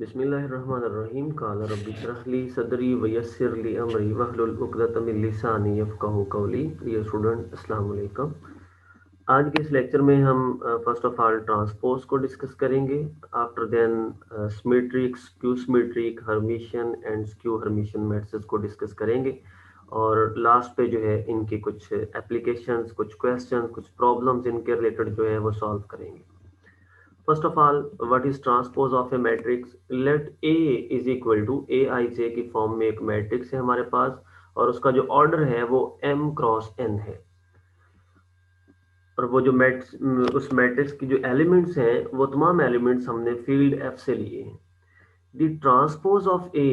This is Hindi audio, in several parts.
बिस्मिल्लाहिर्रहमानिर्रहीम। क़ाल रब्बि इश्रह ली सदरी वयस्सिर ली अमरी वहलुल उक़दतम मिन लिसानी यफ़क़हू क़ौली। प्रिय स्टूडेंट, अस्सलाम वालेकुम। आज के इस लेक्चर में हम फर्स्ट ऑफ ऑल ट्रांसपोज को डिस्कस करेंगे। After then symmetric, skew symmetric, Hermitian and skew Hermitian matrices को डिस्कस करेंगे और लास्ट पे जो है इनके कुछ एप्लीकेशंस, कुछ क्वेश्चंस, कुछ प्रॉब्लम्स इनके रिलेटेड जो है वो सॉल्व करेंगे। First of all, what is transpose of a matrix? Let A is equal to Aij की फॉर्म में एक मैट्रिक्स है हमारे पास और उसका जो ऑर्डर है वो m क्रॉस n है। और वो जो उस मैट्रिक्स की जो एलिमेंट्स हैं वो तमाम एलिमेंट्स हमने फील्ड f से लिए हैं। The transpose of A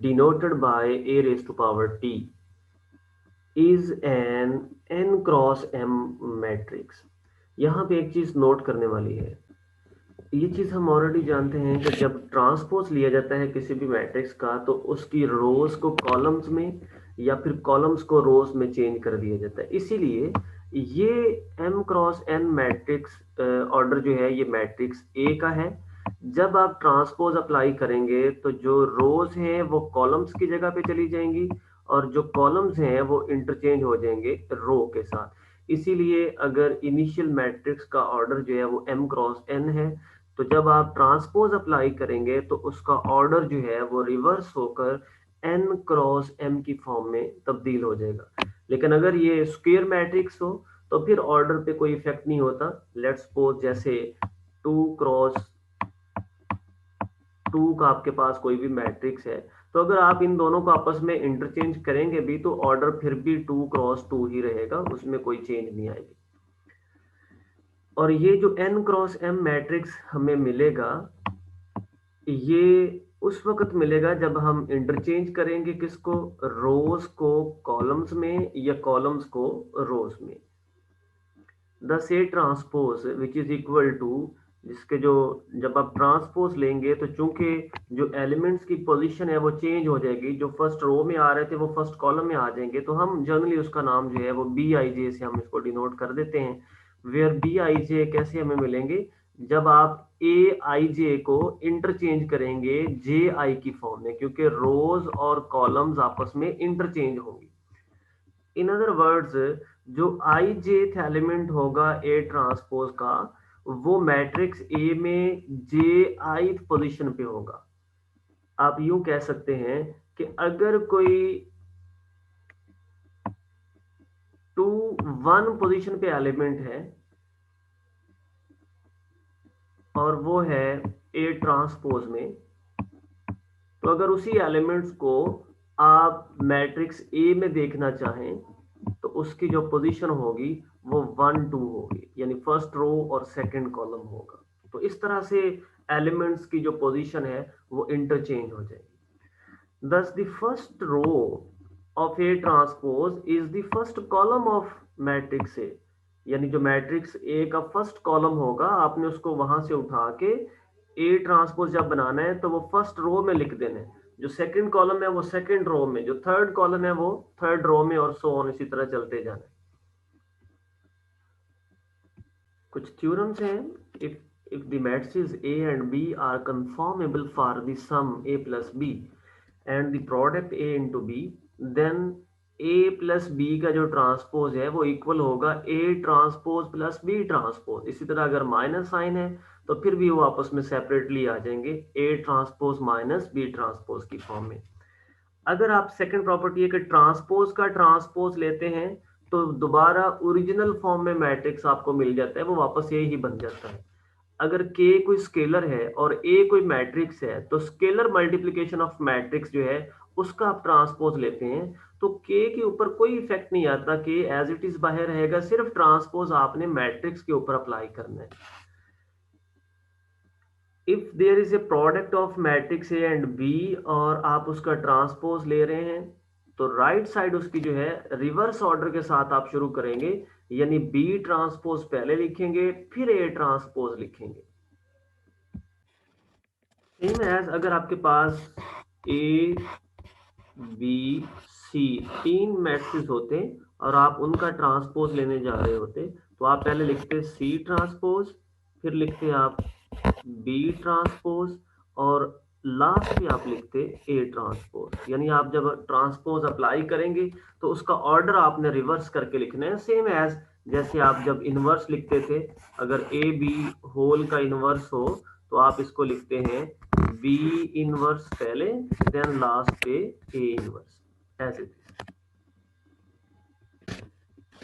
denoted by A raised to power t is an n cross m matrix. यहाँ पे एक चीज नोट करने वाली है। ये चीज हम ऑलरेडी जानते हैं कि जब ट्रांसपोज लिया जाता है किसी भी मैट्रिक्स का तो उसकी रोज को कॉलम्स में या फिर कॉलम्स को रोज में चेंज कर दिया जाता है। इसीलिए ये m cross n matrix order जो है ये मैट्रिक्स A का है। जब आप ट्रांसपोज अप्लाई करेंगे तो जो रोज हैं वो कॉलम्स की जगह पे चली जाएंगी और जो कॉलम्स हैं वो इंटरचेंज हो जाएंगे रो के साथ। इसीलिए अगर इनिशियल मैट्रिक्स का ऑर्डर जो है वो m क्रॉस n है तो जब आप ट्रांसपोज अप्लाई करेंगे तो उसका ऑर्डर जो है वो रिवर्स होकर n क्रॉस m की फॉर्म में तब्दील हो जाएगा। लेकिन अगर ये स्क्वायर मैट्रिक्स हो तो फिर ऑर्डर पे कोई इफेक्ट नहीं होता। लेट्स सपोज जैसे 2 क्रॉस 2 का आपके पास कोई भी मैट्रिक्स है तो अगर आप इन दोनों को आपस में इंटरचेंज करेंगे भी तो ऑर्डर फिर भी 2 क्रॉस 2 ही रहेगा, उसमें कोई चेंज नहीं आएगी। और ये जो n क्रॉस m मैट्रिक्स हमें मिलेगा ये उस वक्त मिलेगा जब हम इंटरचेंज करेंगे किसको, रोज को कॉलम्स में या कॉलम्स को रोज में। द से transpose which is equal to, जिसके जो जब आप ट्रांसपोज लेंगे तो चूंकि जो एलिमेंट्स की पोजीशन है वो चेंज हो जाएगी, जो फर्स्ट रो में आ रहे थे वो फर्स्ट कॉलम में आ जाएंगे, तो हम जनरली उसका नाम जो है वो बी आई जे से हम इसको डिनोट कर देते हैं। वेयर बी आई जे कैसे हमें मिलेंगे, जब आप ए आई जे को इंटरचेंज करेंगे जे आई की फॉर्म में, क्योंकि रोज और कॉलम्स आपस में इंटरचेंज होंगी। इन अदर वर्ड्स जो आई जेथ एलिमेंट होगा ए ट्रांसपोज का वो मैट्रिक्स ए में जे आई पोजीशन पे होगा। आप यूं कह सकते हैं कि अगर कोई 2 1 पोजीशन पे एलिमेंट है और वो है ए ट्रांसपोज में, तो अगर उसी एलिमेंट्स को आप मैट्रिक्स ए में देखना चाहें तो उसकी जो पोजीशन होगी वो 1 2 होगी, यानी फर्स्ट रो और सेकंड कॉलम होगा। तो इस तरह से एलिमेंट्स की जो पोजीशन है वो इंटरचेंज हो जाएगी। Thus the first row of A transpose is the first column of matrix A, यानी जो मैट्रिक्स ए का फर्स्ट कॉलम होगा आपने उसको वहां से उठा के ए ट्रांसपोज जब बनाना है तो वो फर्स्ट रो में लिख देना है, जो सेकंड कॉलम है वो सेकंड रो में, जो थर्ड कॉलम है वो थर्ड रो में और सो ऑन, इसी तरह चलते जाना है। कुछ थ्योरम्स हैं। if the matrices A and B are conformable for the sum A plus B and the product A into B, then A plus B का जो ट्रांसपोज है वो इक्वल होगा A transpose plus B transpose. इसी तरह अगर माइनस साइन है तो फिर भी वो आपस में सेपरेटली आ जाएंगे A transpose minus B transpose की फॉर्म में। अगर आप सेकंड प्रॉपर्टी है कि ट्रांसपोज का ट्रांसपोज लेते हैं तो दोबारा ओरिजिनल फॉर्म में मैट्रिक्स आपको मिल जाता है, वो वापस ये ही बन जाता है। अगर k कोई स्केलर है और a कोई मैट्रिक्स है तो स्केलर मल्टीप्लिकेशन ऑफ मैट्रिक्स जो है उसका आप ट्रांसपोज लेते हैं तो k के ऊपर कोई इफेक्ट नहीं आता, k एज इट इज बाहर रहेगा, सिर्फ ट्रांसपोज आपने मैट्रिक्स के ऊपर अप्लाई करना है। If there is a product of matrix A and B और आप उसका ट्रांसपोज ले रहे हैं तो राइट साइड उसकी जो है रिवर्स ऑर्डर के साथ आप शुरू करेंगे, यानी बी ट्रांसपोज पहले लिखेंगे फिर ए ट्रांसपोज लिखेंगे। सेम एज अगर आपके पास ए बी सी 3 मैट्रिक्स होते और आप उनका ट्रांसपोज लेने जा रहे होते तो आप पहले लिखते सी ट्रांसपोज, फिर लिखते आप बी ट्रांसपोज और लास्ट में आप लिखते ए ट्रांसपोज, यानी आप जब ट्रांसपोज अप्लाई करेंगे तो उसका ऑर्डर आपने रिवर्स करके लिखना है, सेम एज जैसे आप जब इनवर्स लिखते थे, अगर ए बी होल का इनवर्स हो तो आप इसको लिखते हैं बी इनवर्स पहले, देन लास्ट पे ए इनवर्स, ऐसे।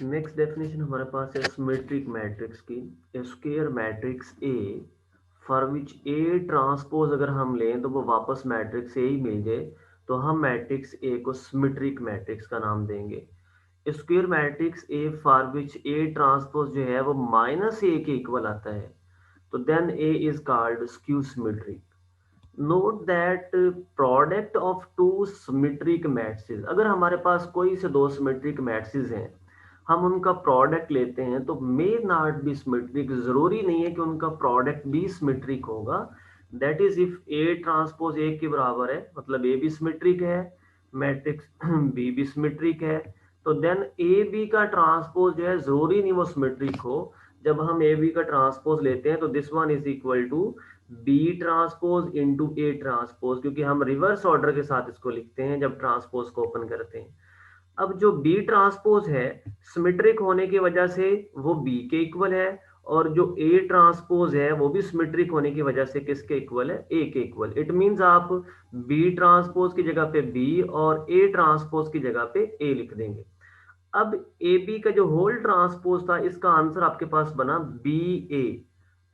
नेक्स्ट डेफिनेशन हमारे पास है सिमेट्रिक मैट्रिक्स की। Square matrix A for which A transpose अगर हम लें तो वो वापस मैट्रिक्स ए ही मिल जाए, तो हम मैट्रिक्स ए को सिमेट्रिक मैट्रिक्स का नाम देंगे। Square matrix A for which A transpose जो है वो माइनस ए के इक्वल आता है, तो then A is called skew symmetric. Note that product of two symmetric matrices, अगर हमारे पास कोई से दो सिमेट्रिक मैट्रिसेस हैं, हम उनका प्रोडक्ट लेते हैं तो मे नॉट बी सिमेट्रिक, जरूरी नहीं है कि उनका प्रोडक्ट भी सिमेट्रिक होगा। That is if A transpose A के बराबर है, मतलब ए भी सिमेट्रिक है, मैट्रिक्स बी भी सिमेट्रिक है, तो देन ए बी का ट्रांसपोज जो है जरूरी नहीं वो सिमेट्रिक हो। जब हम ए बी का ट्रांसपोज लेते हैं तो this one is equal to B transpose into A transpose, क्योंकि हम रिवर्स ऑर्डर के साथ इसको लिखते हैं जब ट्रांसपोज को ओपन करते हैं। अब जो बी ट्रांसपोज है सिमेट्रिक होने की वजह से वो बी के इक्वल है, और जो ए ट्रांसपोज है वो भी सिमेट्रिक होने की वजह से किसके इक्वल है, ए के इक्वल। इट मींस आप बी ट्रांसपोज की जगह पे बी और ए ट्रांसपोज की जगह पे ए लिख देंगे। अब ए बी का जो होल ट्रांसपोज था, इसका आंसर आपके पास बना बी ए।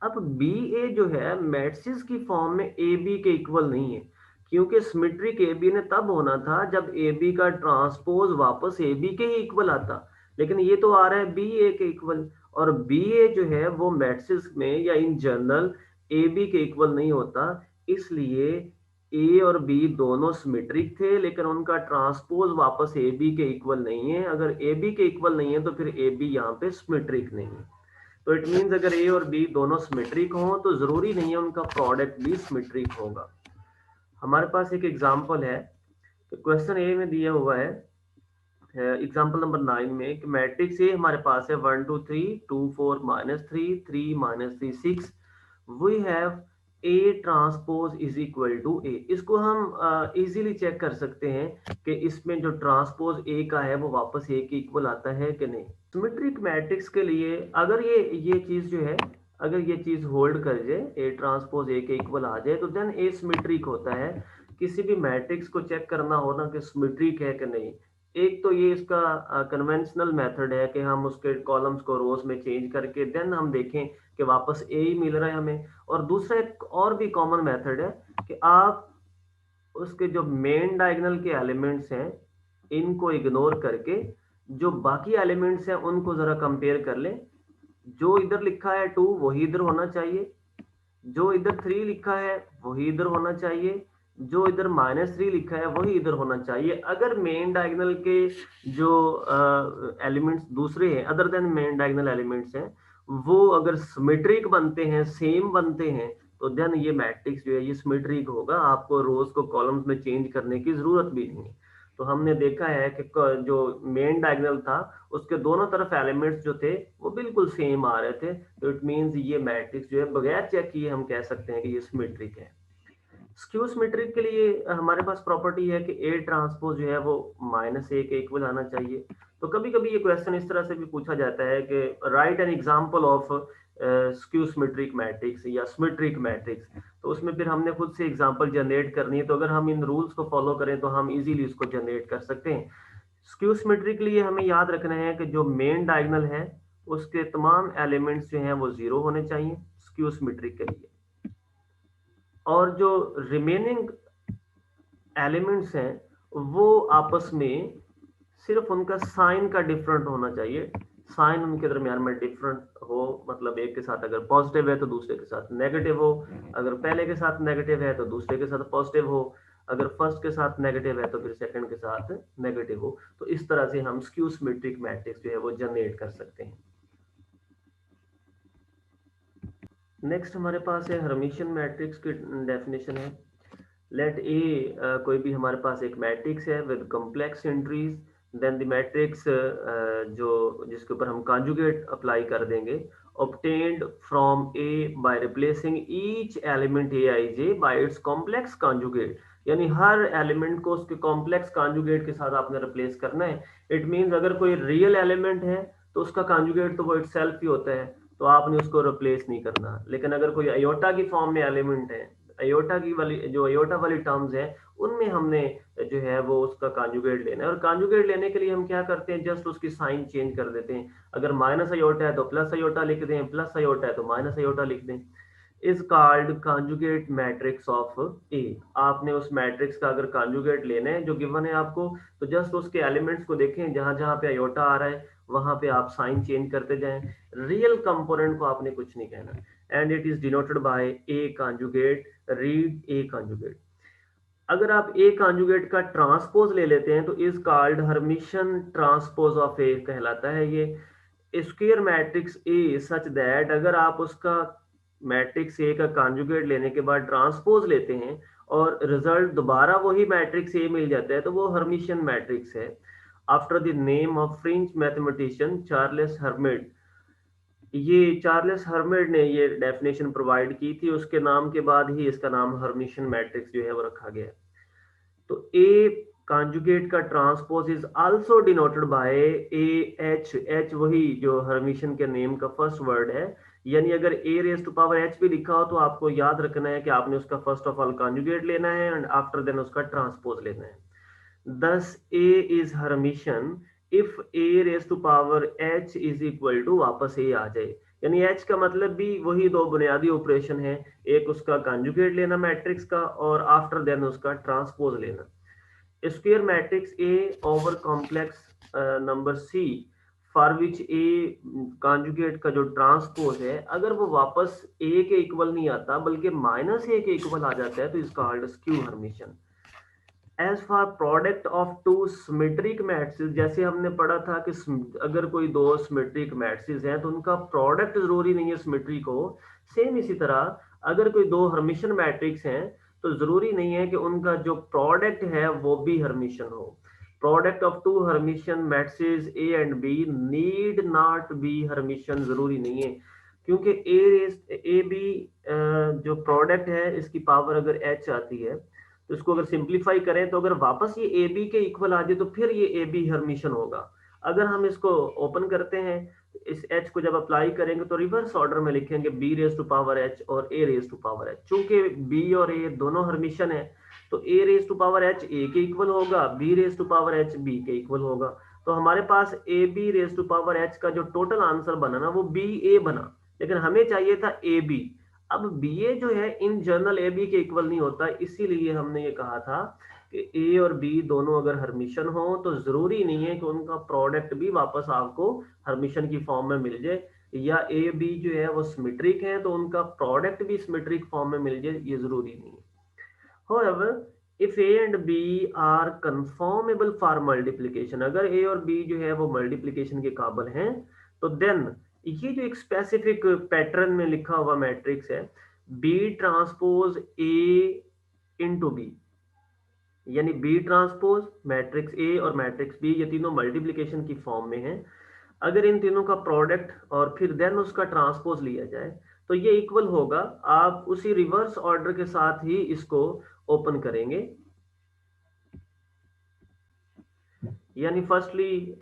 अब बी ए जो है मैट्रिक्स की फॉर्म में ए बी के इक्वल नहीं है, क्योंकि सिमेट्रिक ए बी ने तब होना था जब ए बी का ट्रांसपोज वापस ए बी के ही इक्वल आता, लेकिन ये तो आ रहा है बी ए के इक्वल, और बी ए जो है वो मैट्रिक्स में या इन जनरल ए बी के इक्वल नहीं होता। इसलिए ए और बी दोनों सिमेट्रिक थे, लेकिन उनका ट्रांसपोज वापस ए बी के इक्वल नहीं है। अगर ए बी के इक्वल नहीं है तो फिर ए बी यहाँ पे सिमेट्रिक नहीं है। तो इट मींस अगर ए और बी दोनों सिमेट्रिक हों तो जरूरी नहीं है उनका प्रोडक्ट भी सिमेट्रिक होगा। हमारे पास एक एग्जांपल है, तो क्वेश्चन ए में दिया हुआ है एग्जांपल नंबर 9 में कि मैट्रिक्स ए हमारे पास है 1 2 3 2 4 -3 3 -3 6, we have A transpose is equal to A. इसको हम इजीली चेक कर सकते हैं कि इसमें जो ट्रांसपोज ए का है वो वापस ए के इक्वल आता है कि नहीं। सिमेट्रिक मैट्रिक्स के लिए अगर ये चीज जो है, अगर ये चीज होल्ड कर जाए, ए ट्रांसपोज ए के इक्वल आ जाए, तो देन ए सिमेट्रिक होता है। किसी भी मैट्रिक्स को चेक करना हो ना कि सिमेट्रिक है कि नहीं, एक तो ये इसका कन्वेंशनल मेथड है कि हम उसके कॉलम्स को रोज में चेंज करके देन हम देखें कि वापस ए ही मिल रहा है हमें। और दूसरा एक और भी कॉमन मेथड है कि आप उसके जो मेन डायगोनल के एलिमेंट्स हैं इनको इग्नोर करके जो बाकी एलिमेंट्स हैं उनको जरा कंपेयर कर लें। जो इधर लिखा है 2 वही इधर होना चाहिए, जो इधर 3 लिखा है वही इधर होना चाहिए, जो इधर -3 लिखा है वही इधर होना चाहिए। अगर मेन डायगोनल के जो एलिमेंट्स दूसरे हैं other than main diagonal elements हैं वो अगर सिमेट्रिक बनते हैं, सेम बनते हैं, तो देन ये मैट्रिक्स जो है ये सिमेट्रिक होगा, आपको रोज को कॉलम्स में चेंज करने की जरूरत भी नहीं है। तो हमने देखा है कि जो मेन डायगोनल था उसके दोनों तरफ एलिमेंट्स जो थे वो बिल्कुल सेम आ रहे थे, तो इट मींस ये मैट्रिक्स जो है बगैर चेक किए हम कह सकते हैं कि ये सिमेट्रिक है। स्क्यू सिमेट्रिक के लिए हमारे पास प्रॉपर्टी है कि ए ट्रांसपोज जो है वो -a के इक्वल आना चाहिए। तो कभी कभी ये क्वेश्चन इस तरह से भी पूछा जाता है कि right an example of skew symmetric matrix या सिमेट्रिक मैट्रिक्स, तो उसमें फिर हमने खुद से एग्जांपल जनरेट करनी है। तो अगर हम इन रूल्स को फॉलो करें तो हम इजीली इसको जनरेट कर सकते हैं। स्क्यू सिमेट्रिक के लिए हमें याद रखना है कि जो मेन डायगोनल है उसके तमाम एलिमेंट्स जो हैं वो 0 होने चाहिए स्क्यू सिमेट्रिक के लिए, और जो रिमेनिंग एलिमेंट्स हैं वो आपस में सिर्फ उनका साइन का डिफरेंट होना चाहिए। साइन उनके दरमियान में डिफरेंट हो, मतलब एक के साथ अगर पॉजिटिव है तो दूसरे के साथ नेगेटिव हो, अगर पहले के साथ नेगेटिव है तो दूसरे के साथ पॉजिटिव हो, अगर फर्स्ट के साथ नेगेटिव है तो फिर सेकंड के साथ नेगेटिव हो। तो इस तरह से हम स्क्यू सिमेट्रिक मैट्रिक्स जो है वो जनरेट कर सकते हैं। नेक्स्ट हमारे पास है हर्मिशियन मैट्रिक्स की डेफिनेशन है। लेट ए कोई भी हमारे पास एक मैट्रिक्स है with complex entries, then the matrix जो जिसके ऊपर हम कॉन्जुगेट अप्लाई कर देंगे obtained from A by replacing each element Aij by its complex conjugate। यानी हर एलिमेंट को उसके कॉम्प्लेक्स कॉन्जुगेट के साथ आपने रिप्लेस करना है। इट मींस अगर कोई रियल एलिमेंट है तो उसका कॉन्जुगेट तो वो इटसेल्फ ही होता है, तो आपने उसको रिप्लेस नहीं करना। लेकिन अगर कोई अयोटा की फॉर्म में एलिमेंट है, अयोटा की वाली जो अयोटा वाली टर्म्स है उनमें हमने जो है वो उसका कॉन्जुगेट लेना है। और कॉन्जुगेट लेने के लिए हम क्या करते हैं, जस्ट उसकी साइन चेंज कर देते हैं। अगर माइनस अयोटा है तो प्लस अयोटा लिख दें, प्लस अयोटा है तो माइनस अयोटा लिख दें। Is called conjugate matrix of A. आपने उस मैट्रिक्स का अगर कॉन्जुगेट लेना है जो गिवन है आपको, तो जस्ट उसके एलिमेंट्स को देखें, जहां जहां पे अयोटा आ रहा है वहां पे आप साइन चेंज करते जाएं। रियल कंपोनेंट को आपने कुछ नहीं कहना। And it is denoted by A conjugate. Read A conjugate. अगर आप ए कॉन्जुगेट का ट्रांसपोज ले लेते हैं तो is called Hermitian transpose of A कहलाता है ये। Square matrix A such that अगर आप उसका मैट्रिक्स ए का कॉन्जुगेट लेने के बाद ट्रांसपोज लेते हैं और रिजल्ट दोबारा वही मैट्रिक्स ए मिल जाता है तो वो हर्मिशन मैट्रिक्स है। After the name of French mathematician Charles hermit. ये चार्ल्स हर्मिट ने ये डेफिनेशन प्रोवाइड की थी, उसके नाम के बाद ही इसका नाम हर्मिशन मैट्रिक्स जो है वो रखा गया। तो ए कॉन्जुगेट का transpose is also denoted by A H. H वही जो हर्मिशन के नेम का फर्स्ट वर्ड है। यानी अगर ए रेज टू पावर एच भी लिखा हो तो आपको याद रखना है कि आपने उसका फर्स्ट ऑफ ऑल कॉन्जुगेट लेना है एंड आफ्टर देन उसका ट्रांसपोज लेना है। Thus A is Hermitian if A raise to power H is equal to, वापस ए आ जाए। यानी एच का मतलब भी वही दो बुनियादी ऑपरेशन है, एक उसका कॉन्जुगेट लेना मैट्रिक्स का और आफ्टर देन उसका ट्रांसपोज लेना। Square matrix A over complex number C for which A conjugate का जो ट्रांसपोज है अगर वो वापस ए के इक्वल नहीं आता बल्कि माइनस ए के इक्वल आ जाता है तो is called skew hermitian. As for product of two symmetric matrix, जैसे हमने पढ़ा था कि अगर कोई दो सिमेट्रिक मैट्रिक्स हैं तो उनका प्रोडक्ट जरूरी नहीं है सिमेट्रिक हो। सेम इसी तरह अगर कोई दो हर्मिशन मैट्रिक्स हैं तो जरूरी नहीं है कि उनका जो प्रोडक्ट है वो भी हर्मिशन हो। Product of two hermitian matrix A and B need not be hermitian, जरूरी नहीं है। क्योंकि ए बी जो प्रोडक्ट है इसकी पावर अगर एच आती है तो इसको अगर सिंप्लीफाई करें तो अगर वापस ये ए बी के इक्वल आ जाए तो फिर ये ए बी हर्मिशन होगा। अगर हम इसको ओपन करते हैं, इस एच को जब अप्लाई करेंगे तो रिवर्स ऑर्डर में लिखेंगे B raise to power H और A raise to power H. चूंकि बी और ए दोनों हर्मिशन है तो A raise to power H A के इक्वल होगा, B raise to power H B के इक्वल होगा। तो हमारे पास A B raise to power H का जो टोटल आंसर बना ना वो बी ए बना, लेकिन हमें चाहिए था ए बी। अब बी ए जो है इन जनरल ए बी के इक्वल नहीं होता, इसीलिए हमने ये कहा था कि ए और बी दोनों अगर हर्मिशन हो तो जरूरी नहीं है कि उनका प्रोडक्ट भी वापस आपको हर्मिशन की फॉर्म में मिल जाए, या ए बी जो है वो सिमेट्रिक है तो उनका प्रोडक्ट भी सिमेट्रिक फॉर्म में मिल जाए, ये जरूरी नहीं है। However, if A and B are conformable for multiplication, अगर A और B जो है वो मल्टीप्लीकेशन के काबिल हैं तो देन ये जो एक स्पेसिफिक पैटर्न में लिखा हुआ मैट्रिक्स है B transpose A into B, यानी B ट्रांसपोज मैट्रिक्स A और मैट्रिक्स B ये तीनों मल्टीप्लीकेशन की फॉर्म में हैं। अगर इन तीनों का प्रोडक्ट और फिर देन उसका ट्रांसपोज लिया जाए तो ये इक्वल होगा। आप उसी रिवर्स ऑर्डर के साथ ही इसको ओपन करेंगे, यानी फर्स्टली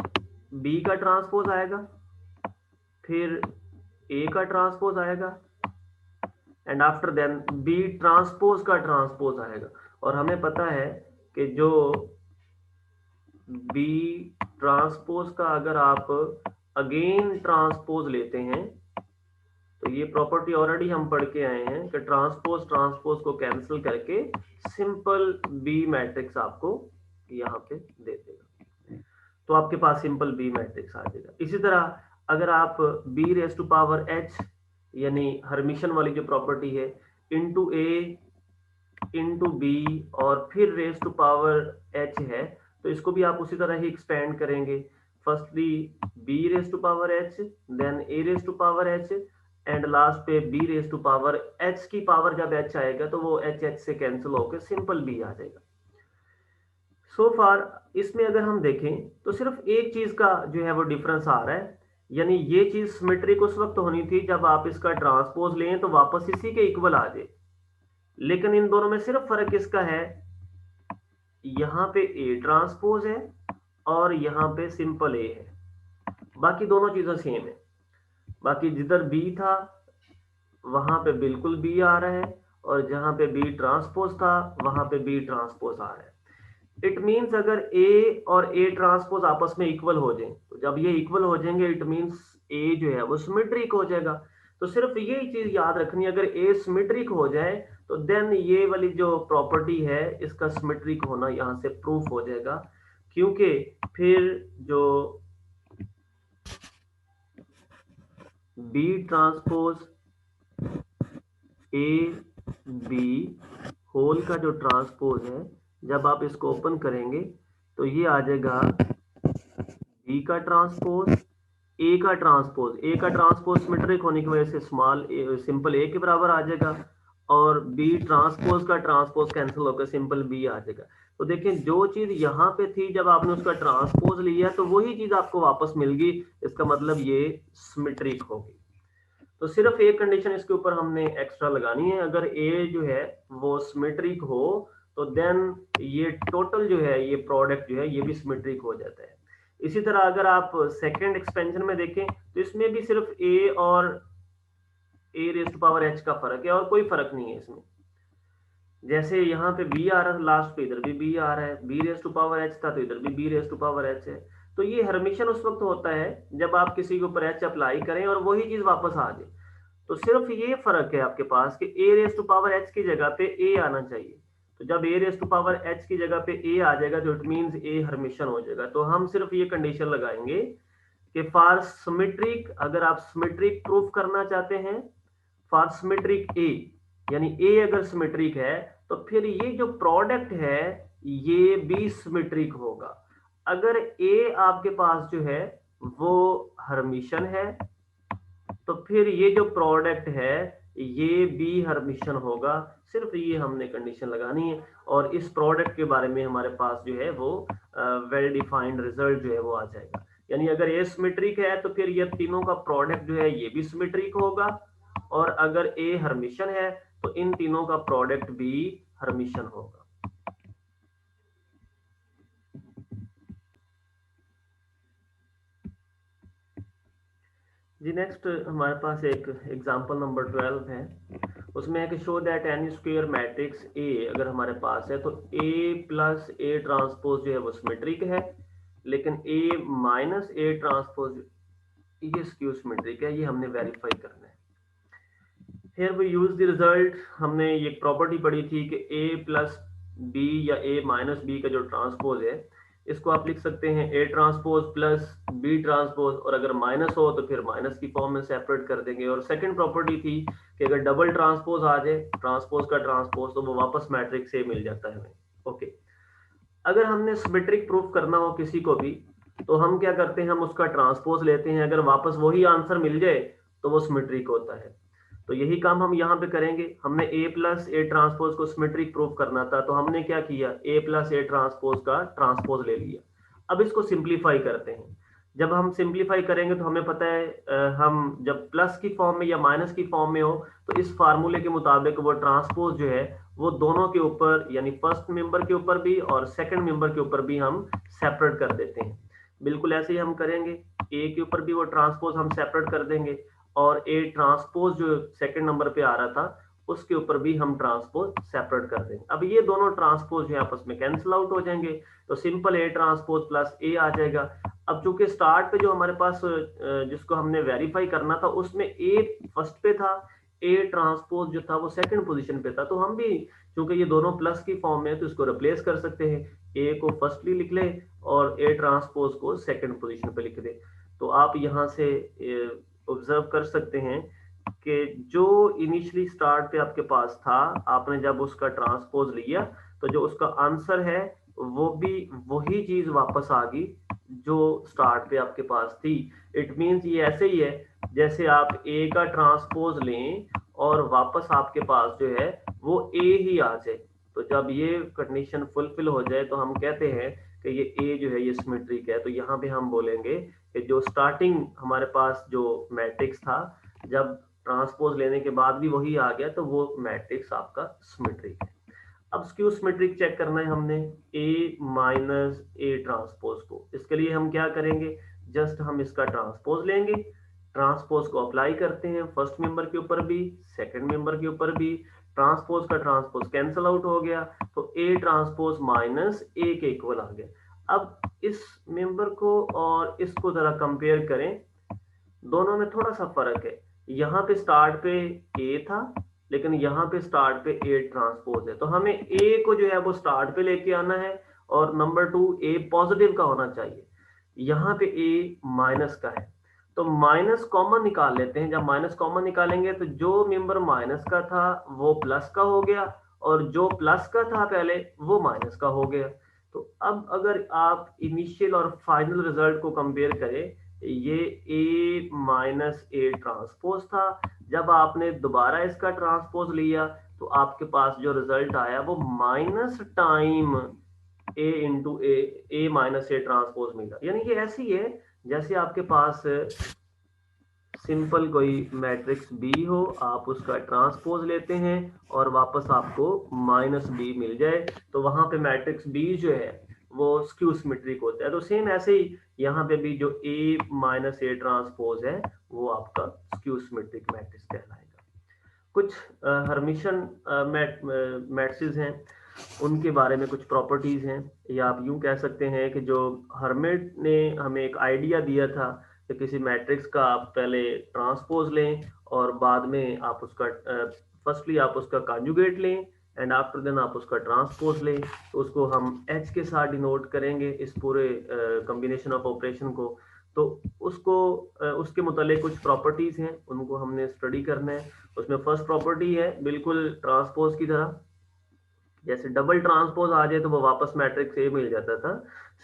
बी का ट्रांसपोज आएगा, फिर ए का ट्रांसपोज आएगा and after then B transpose का ट्रांसपोज आएगा। और हमें पता है कि जो बी ट्रांसपोज का अगर आप अगेन ट्रांसपोज लेते हैं तो ये प्रॉपर्टी ऑलरेडी हम पढ़ के आए हैं कि ट्रांसपोज ट्रांसपोज को कैंसिल करके सिंपल बी मैट्रिक्स आपको यहाँ पे दे देगा, तो आपके पास सिंपल बी मैट्रिक्स आ जाएगा। इसी तरह अगर आप B raise to power H यानी हर्मिशन वाली जो प्रॉपर्टी है इंटू ए इंटू बी और फिर रेज टू पावर एच है तो इसको भी आप उसी तरह ही एक्सपेंड करेंगे। Firstly B raise to power H, then A raise to power H and last पे B raise to power H की पावर जब एच आएगा तो वो एच एच से कैंसिल होकर सिंपल बी आ जाएगा। सो फार इसमें अगर हम देखें तो सिर्फ एक चीज का जो है वो डिफरेंस आ रहा है यानी ये चीज सिमेट्रिक उस वक्त होनी थी जब आप इसका ट्रांसपोज लें तो वापस इसी के इक्वल आ जाए। लेकिन इन दोनों में सिर्फ फर्क इसका है, यहां पे ए ट्रांसपोज है और यहां पे सिंपल ए है, बाकी दोनों चीजें सेम है। बाकी जिधर बी था वहां पे बिल्कुल बी आ रहा है, और जहां पे बी ट्रांसपोज था वहां पे बी ट्रांसपोज आ रहा है। इट मीन्स अगर ए और ए ट्रांसपोज आपस में इक्वल हो जाए, तो जब ये इक्वल हो जाएंगे इट मीन्स ए जो है वो सिमेट्रिक हो जाएगा। तो सिर्फ यही चीज याद रखनी है, अगर ए सिमेट्रिक हो जाए तो देन ये वाली जो प्रॉपर्टी है इसका सिमेट्रिक होना यहां से प्रूफ हो जाएगा, क्योंकि फिर जो B transpose A B whole का जो ट्रांसपोज है, जब आप इसको ओपन करेंगे तो ये आ जाएगा बी का ट्रांसपोज ए का ट्रांसपोज। ए का ट्रांसपोज सिमेट्रिक होने की वजह से स्मॉल सिंपल ए के बराबर आ जाएगा, और बी ट्रांसपोज का ट्रांसपोज कैंसिल होकर सिंपल बी आ जाएगा। तो देखें जो चीज यहाँ पे थी जब आपने उसका ट्रांसपोज लिया तो वही चीज आपको वापस मिल गई, इसका मतलब ये सिमेट्रिक होगी। तो सिर्फ एक कंडीशन इसके ऊपर हमने एक्स्ट्रा लगानी है, अगर ए जो है वो सिमेट्रिक हो तो देन ये टोटल जो है ये प्रोडक्ट जो है ये भी सिमेट्रिक हो जाता है। इसी तरह अगर आप सेकंड एक्सपेंशन में देखें तो इसमें भी सिर्फ ए और ए रेज़ टू पावर एच का फर्क है, और कोई फर्क नहीं है इसमें। जैसे यहाँ पे बी आ रहा है लास्ट पे, इधर भी बी आ रहा है, B raise to power H था तो इधर भी B raise to power H है। तो ये हरमिशन उस वक्त होता है जब आप किसी के ऊपर एच अप्लाई करें और वही चीज वापस आ जाए। तो सिर्फ ये फर्क है आपके पास कि ए रेज़ टू पावर एच की जगह पे ए आना चाहिए। तो जब ए रेज़ टू पावर एच की जगह पे ए आ जाएगा तो इट मींस ए हरमिशन हो जाएगा। तो हम सिर्फ ये कंडीशन लगाएंगे कि फॉर सिमेट्रिक, अगर आप सिमेट्रिक प्रूफ करना चाहते हैं, फॉर सिमेट्रिक ए, यानी ए अगर सिमेट्रिक है तो फिर ये जो प्रोडक्ट है ये भी सिमेट्रिक होगा। अगर ए आपके पास जो है वो हरमिशन है तो फिर ये जो प्रोडक्ट है ये भी हरमिशन होगा। सिर्फ ये हमने कंडीशन लगानी है और इस प्रोडक्ट के बारे में हमारे पास जो है वो वेल डिफाइंड रिजल्ट जो है वो आ जाएगा। यानी अगर ए सिमेट्रिक है तो फिर ये तीनों का प्रोडक्ट जो है ये भी सिमेट्रिक होगा, और अगर ए हरमिशन है तो इन तीनों का प्रोडक्ट भी हरमिशन होगा। जी नेक्स्ट हमारे पास एक एग्जांपल नंबर 12 है, उसमें है कि show that N E square matrix ए अगर हमारे पास है तो ए प्लस ए ट्रांसपोज जो है वो सिमेट्रिक है, लेकिन ए माइनस ए ट्रांसपोज ये स्क्यू सिमेट्रिक है। ये हमने वेरीफाई करना है। Here we use the result, हमने ये प्रॉपर्टी पढ़ी थी कि ए प्लस बी या ए माइनस बी का जो ट्रांसपोज है इसको आप लिख सकते हैं A transpose plus B transpose, और अगर माइनस हो तो फिर माइनस की फॉर्म में सेपरेट कर देंगे। और सेकंड प्रॉपर्टी थी कि अगर डबल ट्रांसपोज आ जाए ट्रांसपोज का ट्रांसपोज तो वो वापस मैट्रिक्स से मिल जाता है हमें। ओके, अगर हमने सिमेट्रिक प्रूफ करना हो किसी को भी तो हम क्या करते हैं, हम उसका ट्रांसपोज लेते हैं, अगर वापस वही आंसर मिल जाए तो वो सिमेट्रिक होता है। तो यही काम हम यहाँ पे करेंगे। हमने ए प्लस ए ट्रांसपोज को सिमेट्रिक प्रूफ करना था तो हमने क्या किया, ए प्लस ए ट्रांसपोज का ट्रांसपोज ले लिया। अब इसको सिंप्लीफाई करते हैं। जब हम सिंप्लीफाई करेंगे तो हमें पता है हम जब प्लस की फॉर्म में या माइनस की फॉर्म में हो तो इस फार्मूले के मुताबिक वो ट्रांसपोज जो है वो दोनों के ऊपर, यानी फर्स्ट मेंबर के ऊपर भी और सेकंड मेंबर के ऊपर भी हम सेपरेट कर देते हैं। बिल्कुल ऐसे ही हम करेंगे, ए के ऊपर भी वो ट्रांसपोज हम सेपरेट कर देंगे, और ए ट्रांसपोज जो सेकंड नंबर पे आ रहा था उसके ऊपर भी हम ट्रांसपोज सेपरेट कर देंगे। अब ये दोनों ट्रांसपोज जो आपस में कैंसिल आउट हो जाएंगे तो सिंपल ए ट्रांसपोज प्लस ए आ जाएगा। अब चूंकि स्टार्ट पे जो हमारे पास जिसको हमने वेरीफाई करना था उसमें ए फर्स्ट पे था, ए ट्रांसपोज जो था वो सेकंड पोजीशन पे था, तो हम भी चूंकि ये दोनों प्लस की फॉर्म में है तो इसको रिप्लेस कर सकते हैं, ए को फर्स्टली लिख ले और ए ट्रांसपोज को सेकंड पोजीशन पे लिख दे। तो आप यहाँ से ऑब्जर्व कर सकते हैं कि जो इनिशियली स्टार्ट पे आपके पास था, आपने जब उसका ट्रांसपोज लिया तो जो उसका आंसर है वो भी वही चीज वापस आ गई जो स्टार्ट पे आपके पास थी। इट मींस ये ऐसे ही है जैसे आप ए का ट्रांसपोज लें और वापस आपके पास जो है वो ए ही आ जाए। तो जब ये कंडीशन फुलफिल हो जाए तो हम कहते हैं कि ये ए जो है ये सिमेट्रिक है। तो यहाँ पे हम बोलेंगे कि जो स्टार्टिंग हमारे पास जो मैट्रिक्स था, जब ट्रांसपोज लेने के बाद भी वही आ गया, तो वो मैट्रिक्स आपका सिमेट्रिक है। अब स्क्यू सिमेट्रिक चेक करना है हमने A माइनस ए ट्रांसपोज को। इसके लिए हम क्या करेंगे, जस्ट हम इसका ट्रांसपोज लेंगे, ट्रांसपोज को अप्लाई करते हैं फर्स्ट मेंबर के ऊपर भी, सेकंड मेंबर के ऊपर भी, ट्रांसपोज का ट्रांसपोज कैंसिल आउट हो गया, तो A ट्रांसपोज माइनस ए के इक्वल आ गया। अब इस मेंबर को और इसको जरा कंपेयर करें, दोनों में थोड़ा सा फर्क है। यहाँ पे स्टार्ट पे A था, लेकिन यहाँ पे स्टार्ट पे A ट्रांसपोज है, तो हमें A को जो है वो स्टार्ट पे लेके आना है, और नंबर 2 A पॉजिटिव का होना चाहिए। यहाँ पे A माइनस का है, तो माइनस कॉमन निकाल लेते हैं। जब माइनस कॉमन निकालेंगे तो जो मेंबर माइनस का था वो प्लस का हो गया, और जो प्लस का था पहले वो माइनस का हो गया। तो अब अगर आप इनिशियल और फाइनल रिजल्ट को कंपेयर करें, ये A माइनस ए ट्रांसपोज था, जब आपने दोबारा इसका ट्रांसपोज लिया तो आपके पास जो रिजल्ट आया वो minus time A into A minus A transpose मिला। यानी कि ऐसी है जैसे आपके पास सिंपल कोई मैट्रिक्स बी हो, आप उसका ट्रांसपोज लेते हैं और वापस आपको माइनस बी मिल जाए, तो वहां पे मैट्रिक्स बी जो है वो स्क्यू सिमेट्रिक होता है। तो सेम ऐसे ही यहाँ पे भी जो A माइनस ए ट्रांसपोज है वो आपका स्क्यू सिमेट्रिक मैट्रिक्स कहलाएगा। कुछ हर्मिशन मैट्रिसेस हैं, उनके बारे में कुछ प्रॉपर्टीज हैं, या आप यूं कह सकते हैं कि जो हर्मिट ने हमें एक आइडिया दिया था कि किसी मैट्रिक्स का आप पहले ट्रांसपोज लें और बाद में आप उसका फर्स्टली आप उसका कॉन्जुगेट लें एंड आफ्टर देन आप उसका ट्रांसपोज लें, तो उसको हम H के साथ डिनोट करेंगे इस पूरे कॉम्बिनेशन ऑफ ऑपरेशन को। तो उसको उसके मुतालिक कुछ प्रॉपर्टीज हैं, उनको हमने स्टडी करना है। उसमें फर्स्ट प्रॉपर्टी है बिल्कुल ट्रांसपोज की तरह, जैसे डबल ट्रांसपोज आ जाए तो वो वापस मैट्रिक्स ए मिल जाता था,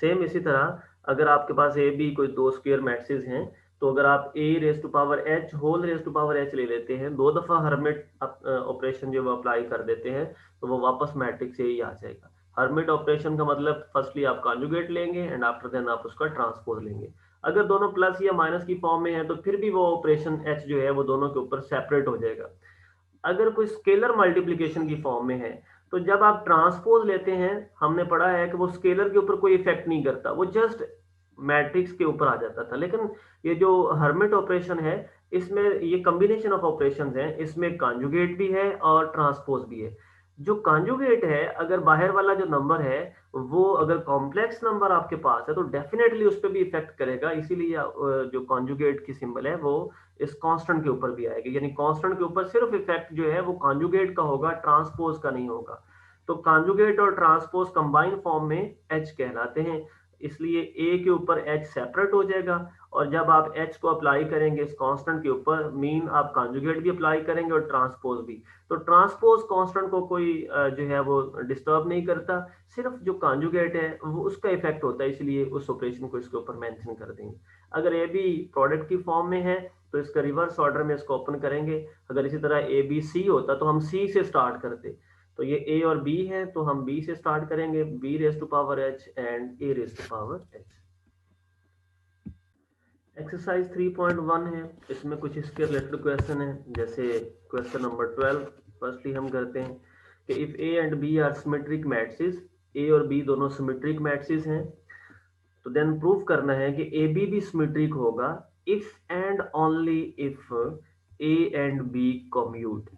सेम इसी तरह अगर आपके पास ए बी कोई दो स्क्वायर मैट्रिसेस हैं, तो अगर आप A raise to power H whole raise to power H ले लेते हैं, दो दफा हर्मिट ऑपरेशन जो वो अप्लाई कर देते हैं, तो वो वापस मैट्रिक्स ए ही आ जाएगा। हर्मिट ऑपरेशन का मतलब फर्स्टली आप कॉन्जुगेट लेंगे एंड आफ्टर देन आप उसका ट्रांसपोज लेंगे। अगर दोनों प्लस या माइनस की फॉर्म में है तो फिर भी वो ऑपरेशन एच जो है वो दोनों के ऊपर सेपरेट हो जाएगा। अगर कोई स्केलर मल्टीप्लिकेशन की फॉर्म में है, तो जब आप ट्रांसपोज लेते हैं, हमने पढ़ा है कि वो स्केलर के ऊपर कोई इफेक्ट नहीं करता, वो जस्ट मैट्रिक्स के ऊपर आ जाता था। लेकिन ये जो हर्मिट ऑपरेशन है, इसमें ये कॉम्बिनेशन ऑफ ऑपरेशंस हैं, इसमें कॉन्जुगेट भी है और ट्रांसपोज भी है। जो कॉन्जुगेट है, अगर बाहर वाला जो नंबर है वो अगर कॉम्प्लेक्स नंबर आपके पास है तो डेफिनेटली उस पर भी इफेक्ट करेगा, इसीलिए जो कॉन्जुगेट की सिंबल है वो इस कांस्टेंट के ऊपर भी आएगी। यानी कांस्टेंट के ऊपर सिर्फ इफेक्ट जो है वो कॉन्जुगेट का होगा, ट्रांसपोज का नहीं होगा। तो कॉन्जुगेट और ट्रांसपोज कंबाइन फॉर्म में H कहलाते हैं, इसलिए A के ऊपर H सेपरेट हो जाएगा, और जब आप H को अप्लाई करेंगे इस कांस्टेंट के ऊपर, मीन आप कॉन्जुगेट भी अप्लाई करेंगे और ट्रांसपोज भी, तो ट्रांसपोज कांस्टेंट को कोई जो है वो डिस्टर्ब नहीं करता, सिर्फ जो कॉन्जुगेट है वो उसका इफेक्ट होता है, इसलिए उस ऑपरेशन को इसके ऊपर मेंशन कर देंगे। अगर ए बी प्रोडक्ट की फॉर्म में है तो इसका रिवर्स ऑर्डर में इसको ओपन करेंगे। अगर इसी तरह ए बी सी होता तो हम सी से स्टार्ट करते, तो ये ए और बी है तो हम बी से स्टार्ट करेंगे, B raise to power H and A raise to power H. Exercise 3.1 है, इसमें कुछ इसके रिलेटेड क्वेश्चन है, जैसे क्वेश्चन नंबर 12। फर्स्टली हम करते हैं कि if A and B are symmetric matrices, A और बी दोनों सिमेट्रिक मैट्रिसेस हैं, तो देन प्रूफ करना है कि ए बी भी सिमेट्रिक होगा if and only if A and B commute.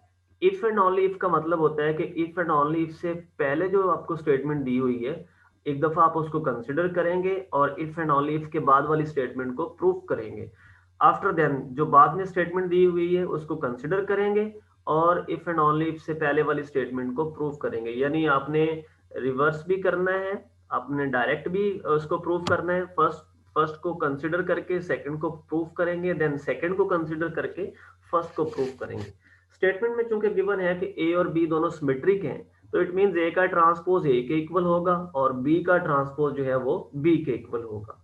If and only if का मतलब होता है कि इफ एंड ओनली इफ से पहले जो आपको स्टेटमेंट दी हुई है, एक दफा आप उसको कंसिडर करेंगे और इफ एंड ओनली इफ के बाद वाली स्टेटमेंट को प्रूफ करेंगे। आफ्टर देन जो बाद में स्टेटमेंट दी हुई है उसको कंसिडर करेंगे और इफ एंड ओनली इफ से पहले वाली स्टेटमेंट को प्रूफ करेंगे। यानी आपने रिवर्स भी करना है, आपने डायरेक्ट भी उसको प्रूफ करना है। फर्स्ट को कंसिडर करके सेकंड को प्रूफ करेंगे, देन सेकंड को कंसिडर करके फर्स्ट को प्रूफ करेंगे। स्टेटमेंट में चूंकि गिवन है कि ए और बी दोनों सिमेट्रिक हैं, तो इट मींस ए का ट्रांसपोज ए के इक्वल होगा और बी का ट्रांसपोज जो है वो बी के इक्वल होगा।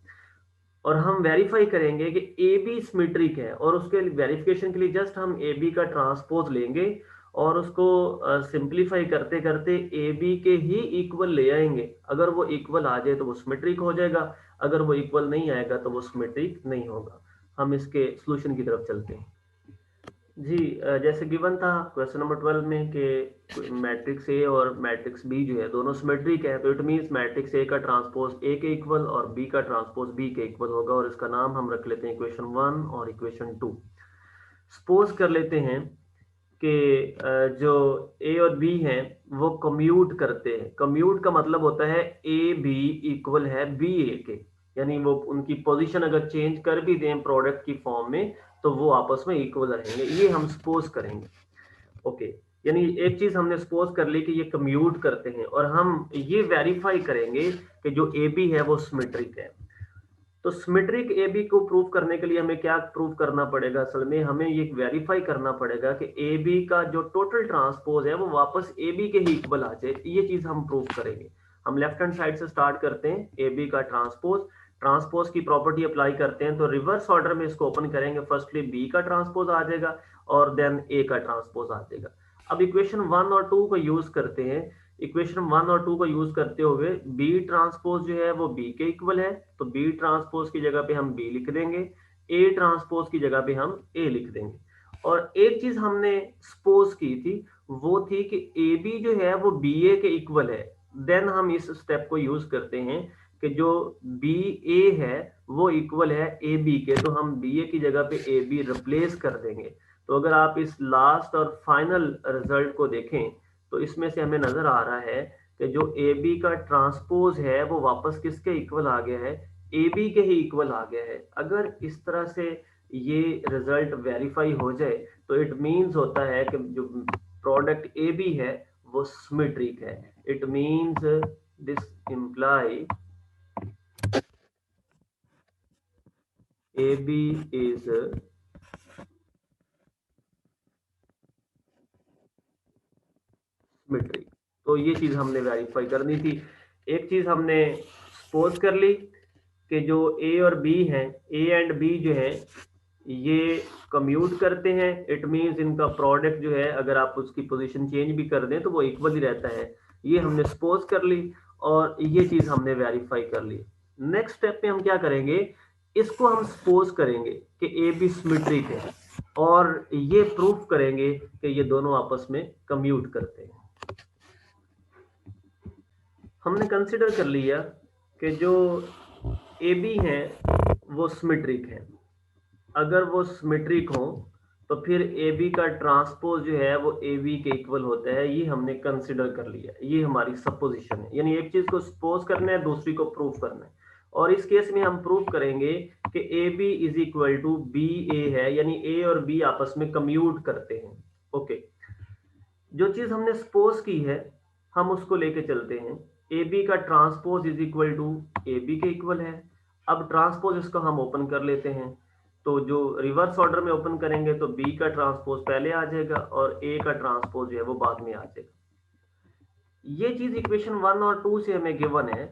और हम वेरीफाई करेंगे कि ए बी सिमेट्रिक है, और उसके वेरिफिकेशन के लिए जस्ट हम ए बी का ट्रांसपोज लेंगे और उसको सिंप्लीफाई करते करते ए बी के ही इक्वल ले आएंगे। अगर वो इक्वल आ जाए तो वो सिमेट्रिक हो जाएगा, अगर वो इक्वल नहीं आएगा तो वो सिमेट्रिक नहीं होगा। हम इसके सॉल्यूशन की तरफ चलते हैं जी। जैसे गिवन था क्वेश्चन नंबर 12 में कि मैट्रिक्स ए और मैट्रिक्स बी जो है दोनों सिमेट्रिक है, तो इट मींस मैट्रिक्स ए का ट्रांसपोज ए के इक्वल और बी का ट्रांसपोज बी के इक्वल होगा, और इसका नाम हम रख लेते हैं इक्वेशन 1 और इक्वेशन 2। सपोज कर लेते हैं कि जो ए और बी हैं वो कम्यूट करते हैं। कम्यूट का मतलब होता है ए बी इक्वल है बी ए के, यानी वो उनकी पोजीशन अगर चेंज कर भी दें प्रोडक्ट की फॉर्म में तो वो आपस में इक्वल रहेंगे, ये हम सपोज करेंगे। ओके, यानी एक चीज हमने सपोज कर ली कि ये कम्यूट करते हैं, और हम ये वेरीफाई करेंगे कि जो ए बी है वो सिमेट्रिक है। तो सिमेट्रिक ए बी को प्रूव करने के लिए हमें क्या प्रूव करना पड़ेगा? असल में हमें ये वेरीफाई करना पड़ेगा कि ए बी का जो टोटल ट्रांसपोज है वो वापस ए बी के ही इक्वल आ जाए। ये चीज हम प्रूव करेंगे। हम लेफ्ट हैंड साइड से स्टार्ट करते हैं, ए बी का ट्रांसपोज, ट्रांसपोज की प्रॉपर्टी अप्लाई करते हैं, तो रिवर्स ऑर्डर में इसको ओपन करेंगे। फर्स्टली बी का ट्रांसपोज आ जाएगा और देन ए का ट्रांसपोज आ जाएगा। अब इक्वेशन 1 और 2 को यूज करते हैं। इक्वेशन 1 और 2 को यूज करते हुए बी ट्रांसपोज जो है वो बी के इक्वल है, तो बी ट्रांसपोज की जगह पे हम बी लिख देंगे, ए ट्रांसपोज की जगह पे हम ए लिख देंगे। और एक चीज हमने सपोज की थी वो थी कि ए बी जो है वो बी ए के इक्वल है। देन हम इस स्टेप को यूज करते हैं कि जो बी ए है वो इक्वल है ए बी के, तो हम बी ए की जगह पे ए बी रिप्लेस कर देंगे। तो अगर आप इस लास्ट और फाइनल रिजल्ट को देखें तो इसमें से हमें नजर आ रहा है कि जो ए बी का ट्रांसपोज है वो वापस किसके इक्वल आ गया है? ए बी के ही इक्वल आ गया है। अगर इस तरह से ये रिजल्ट वेरीफाई हो जाए तो इट मींस होता है कि जो प्रोडक्ट ए बी है वो सिमेट्रिक है। It means this imply A B is symmetric. तो ये चीज हमने वेरीफाई करनी थी। एक चीज हमने सपोज कर ली कि जो ए और बी हैं, ए एंड बी जो है ये कम्यूट करते हैं। इट मींस इनका प्रोडक्ट जो है अगर आप उसकी पोजीशन चेंज भी कर दें तो वो इक्वल ही रहता है। ये हमने सपोज कर ली और ये चीज हमने वेरीफाई कर ली। नेक्स्ट स्टेप पे हम क्या करेंगे? इसको हम सपोज करेंगे कि ए बी सिमेट्रिक है और ये प्रूफ करेंगे कि ये दोनों आपस में कम्यूट करते हैं। हमने कंसिडर कर लिया कि जो ए बी है वो सिमेट्रिक है। अगर वो सिमेट्रिक हो तो फिर ए बी का ट्रांसपोज जो है वो ए बी के इक्वल होता है। ये हमने कंसिडर कर लिया, ये हमारी सपोजिशन है। यानी एक चीज को सपोज करना है, दूसरी को प्रूव करना है। और इस केस में हम प्रूव करेंगे कि A B is equal to B A है, यानी ए और बी आपस में कम्यूट करते हैं। ओके, जो चीज हमने सपोज की है हम उसको लेके चलते हैं। ए बी का transpose is equal to A B के इक्वल है। अब ट्रांसपोज इसको हम ओपन कर लेते हैं, तो जो रिवर्स ऑर्डर में ओपन करेंगे तो बी का ट्रांसपोज पहले आ जाएगा और ए का ट्रांसपोज जो है वो बाद में आ जाएगा। ये चीज इक्वेशन 1 और 2 से हमें गिवन है,